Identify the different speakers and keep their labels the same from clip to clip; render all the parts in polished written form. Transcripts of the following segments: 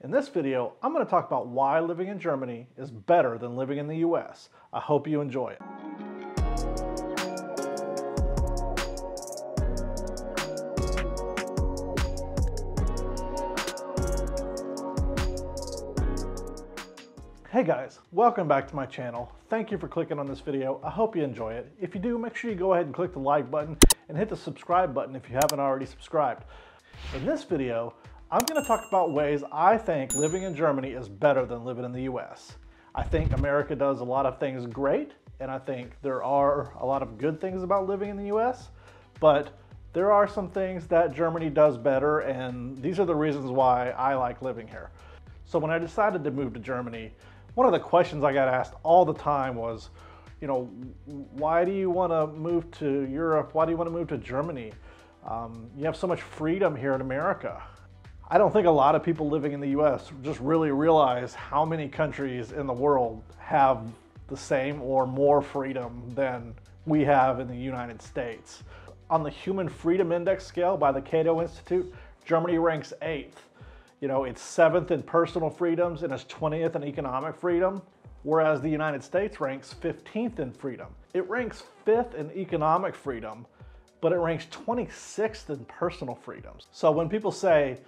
Speaker 1: In this video, I'm going to talk about why living in Germany is better than living in the US. I hope you enjoy it. Hey guys, welcome back to my channel. Thank you for clicking on this video. I hope you enjoy it. If you do, make sure you go ahead and click the like button and hit the subscribe button if you haven't already subscribed. In this video, I'm going to talk about ways I think living in Germany is better than living in the US. I think America does a lot of things great, and I think there are a lot of good things about living in the US, but there are some things that Germany does better, and these are the reasons why I like living here. So when I decided to move to Germany, one of the questions I got asked all the time was, why do you want to move to Europe? Why do you want to move to Germany? You have so much freedom here in America. I don't think a lot of people living in the US just really realize how many countries in the world have the same or more freedom than we have in the United States. On the Human Freedom Index scale by the Cato Institute, Germany ranks 8th. It's 7th in personal freedoms and it's 20th in economic freedom, whereas the United States ranks 15th in freedom. It ranks 5th in economic freedom, but it ranks 26th in personal freedoms. So when people say,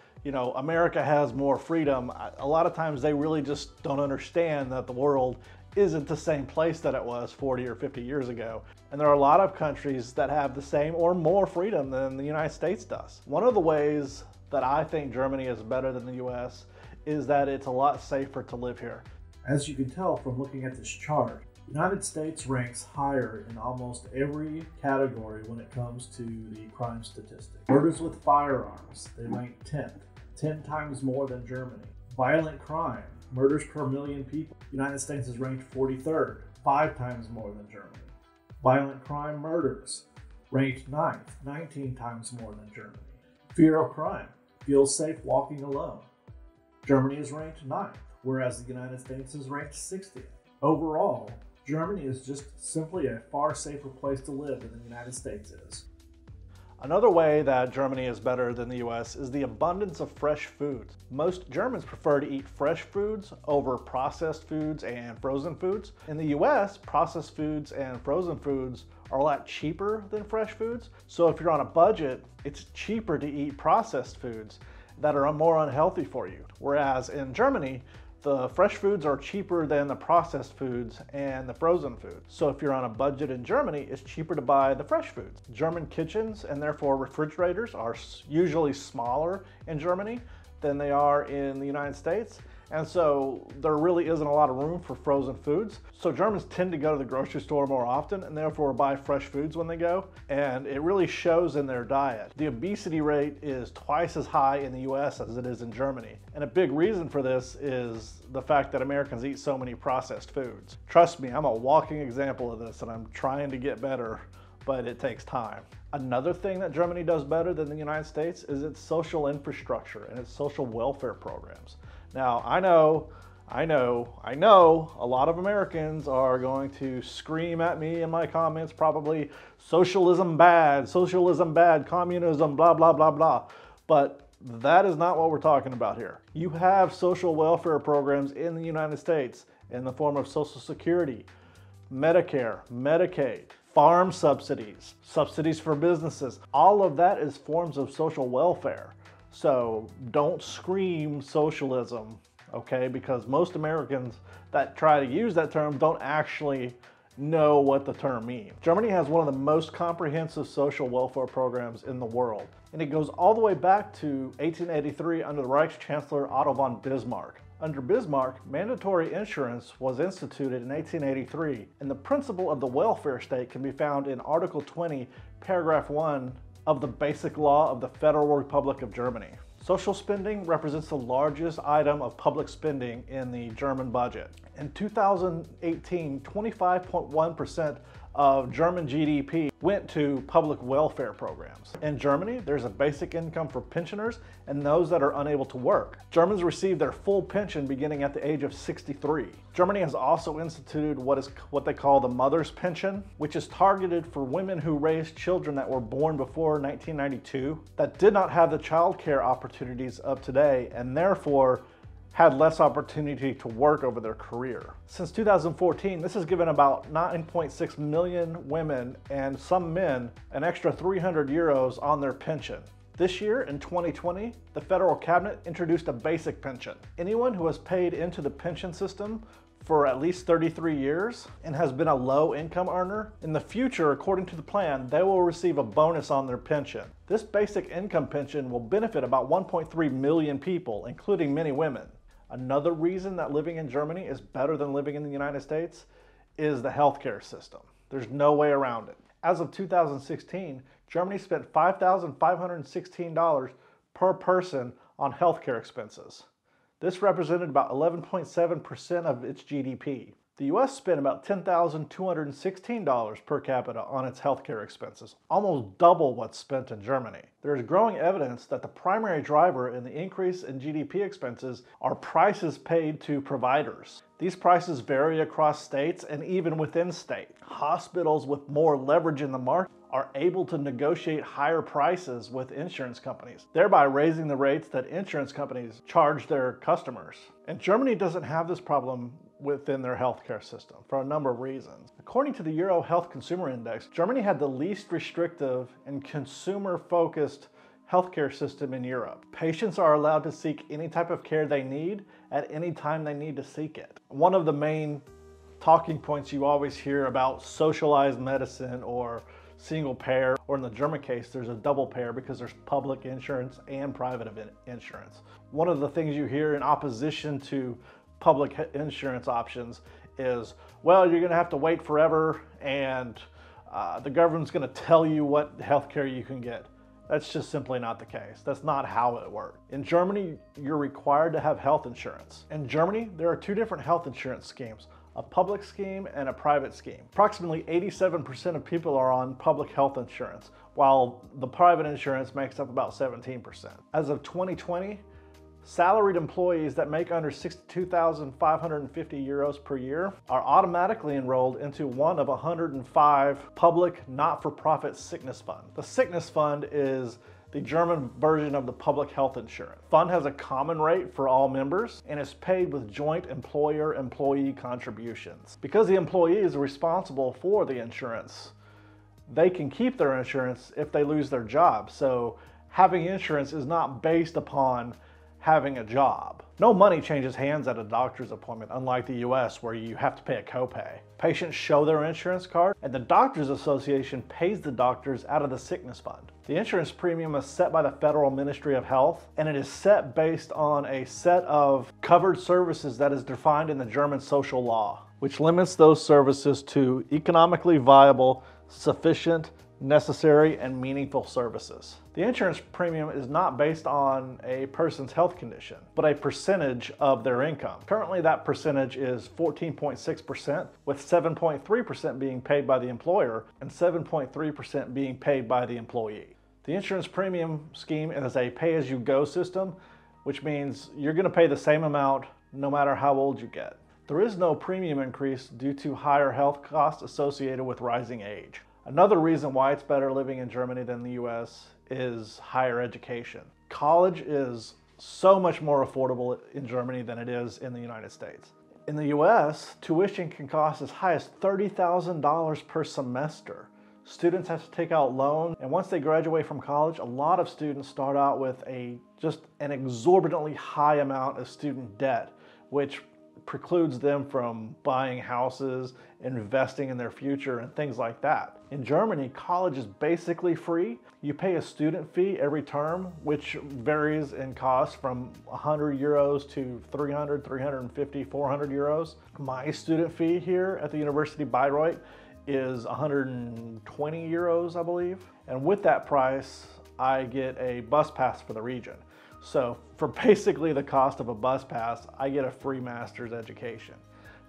Speaker 1: America has more freedom, a lot of times they really just don't understand that the world isn't the same place that it was 40 or 50 years ago. And there are a lot of countries that have the same or more freedom than the United States does. One of the ways that I think Germany is better than the US is that it's a lot safer to live here.
Speaker 2: As you can tell from looking at this chart, the United States ranks higher in almost every category when it comes to the crime statistic. Murders with firearms, they rank 10th, 10 times more than Germany. Violent crime, murders per million people, the United States is ranked 43rd, 5 times more than Germany. Violent crime murders, ranked 9th, 19 times more than Germany. Fear of crime, feel safe walking alone. Germany is ranked 9th, whereas the United States is ranked 60th. Overall, Germany is just simply a far safer place to live than the United States is.
Speaker 1: Another way that Germany is better than the US is the abundance of fresh foods. Most Germans prefer to eat fresh foods over processed foods and frozen foods. In the US, processed foods and frozen foods are a lot cheaper than fresh foods. So if you're on a budget, it's cheaper to eat processed foods that are more unhealthy for you. Whereas in Germany, the fresh foods are cheaper than the processed foods and the frozen foods. So if you're on a budget in Germany, it's cheaper to buy the fresh foods. German kitchens and therefore refrigerators are usually smaller in Germany than they are in the United States. And so there really isn't a lot of room for frozen foods. So Germans tend to go to the grocery store more often and therefore buy fresh foods when they go. And it really shows in their diet. The obesity rate is twice as high in the US as it is in Germany. And a big reason for this is the fact that Americans eat so many processed foods. Trust me, I'm a walking example of this and I'm trying to get better, but it takes time. Another thing that Germany does better than the United States is its social infrastructure and its social welfare programs. Now, I know a lot of Americans are going to scream at me in my comments probably, socialism bad, communism, blah, blah, blah, blah. But that is not what we're talking about here. You have social welfare programs in the United States in the form of Social Security, Medicare, Medicaid, farm subsidies, subsidies for businesses. All of that is forms of social welfare. So don't scream socialism, okay? Because most Americans that try to use that term don't actually know what the term means. Germany has one of the most comprehensive social welfare programs in the world. And it goes all the way back to 1883 under the Reichschancellor Otto von Bismarck. Under Bismarck, mandatory insurance was instituted in 1883, and the principle of the welfare state can be found in Article 20, Paragraph 1 of the Basic Law of the Federal Republic of Germany. Social spending represents the largest item of public spending in the German budget. In 2018, 25.1% of German GDP went to public welfare programs. In Germany, there's a basic income for pensioners and those that are unable to work. Germans receive their full pension beginning at the age of 63. Germany has also instituted what they call the mother's pension, which is targeted for women who raised children that were born before 1992 that did not have the child care opportunities of today, and therefore had less opportunity to work over their career. Since 2014, this has given about 9.6 million women and some men an extra 300 euros on their pension. This year, in 2020, the federal cabinet introduced a basic pension. Anyone who has paid into the pension system for at least 33 years and has been a low income earner, in the future, according to the plan, they will receive a bonus on their pension. This basic income pension will benefit about 1.3 million people, including many women. Another reason that living in Germany is better than living in the United States is the healthcare system. There's no way around it. As of 2016, Germany spent $5,516 per person on healthcare expenses. This represented about 11.7% of its GDP. The US spent about $10,216 per capita on its healthcare expenses, almost double what's spent in Germany. There is growing evidence that the primary driver in the increase in GDP expenses are prices paid to providers. These prices vary across states and even within state. Hospitals with more leverage in the market are able to negotiate higher prices with insurance companies, thereby raising the rates that insurance companies charge their customers. And Germany doesn't have this problem within their healthcare system for a number of reasons. According to the Euro Health Consumer Index, Germany had the least restrictive and consumer-focused healthcare system in Europe. Patients are allowed to seek any type of care they need at any time they need to seek it. One of the main talking points you always hear about socialized medicine or single payer, or in the German case, there's a double payer because there's public insurance and private insurance. One of the things you hear in opposition to public insurance options is, well, you're gonna have to wait forever and the government's gonna tell you what healthcare you can get. That's just simply not the case. That's not how it works. In Germany, you're required to have health insurance. In Germany, there are two different health insurance schemes, a public scheme and a private scheme. Approximately 87% of people are on public health insurance, while the private insurance makes up about 17%. As of 2020, salaried employees that make under 62,550 euros per year are automatically enrolled into one of 105 public not-for-profit sickness funds. The sickness fund is the German version of the public health insurance. The fund has a common rate for all members and is paid with joint employer-employee contributions. Because the employee is responsible for the insurance, they can keep their insurance if they lose their job. So having insurance is not based upon having a job. No money changes hands at a doctor's appointment, unlike the US where you have to pay a copay. Patients show their insurance card and the Doctors Association pays the doctors out of the sickness fund. The insurance premium is set by the Federal Ministry of Health, and it is set based on a set of covered services that is defined in the German social law, which limits those services to economically viable, sufficient, necessary, and meaningful services. The insurance premium is not based on a person's health condition, but a percentage of their income. Currently, that percentage is 14.6%, with 7.3% being paid by the employer and 7.3% being paid by the employee. The insurance premium scheme is a pay-as-you-go system, which means you're going to pay the same amount no matter how old you get. There is no premium increase due to higher health costs associated with rising age. Another reason why it's better living in Germany than the US is higher education. College is so much more affordable in Germany than it is in the United States. In the US, tuition can cost as high as $30,000 per semester. Students have to take out loans, and once they graduate from college, a lot of students start out with just an exorbitantly high amount of student debt, which precludes them from buying houses, investing in their future, and things like that. In Germany, college is basically free. You pay a student fee every term, which varies in cost from 100 euros to 300, 350, 400 euros. My student fee here at the University Bayreuth is 120 euros, I believe. And with that price, I get a bus pass for the region. So for basically the cost of a bus pass, I get a free master's education.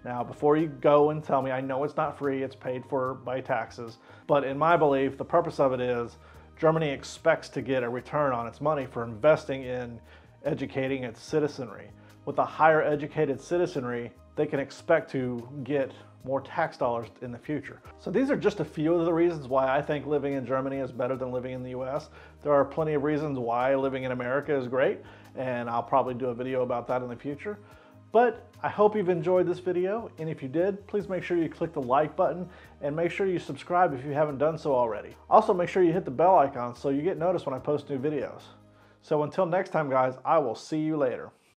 Speaker 1: Now, before you go and tell me, I know it's not free, it's paid for by taxes, but in my belief, the purpose of it is Germany expects to get a return on its money for investing in educating its citizenry. With a higher educated citizenry, they can expect to get more tax dollars in the future. So these are just a few of the reasons why I think living in Germany is better than living in the US. There are plenty of reasons why living in America is great, and I'll probably do a video about that in the future. But I hope you've enjoyed this video, and if you did, please make sure you click the like button and make sure you subscribe if you haven't done so already. Also, make sure you hit the bell icon so you get noticed when I post new videos. So until next time, guys, I will see you later.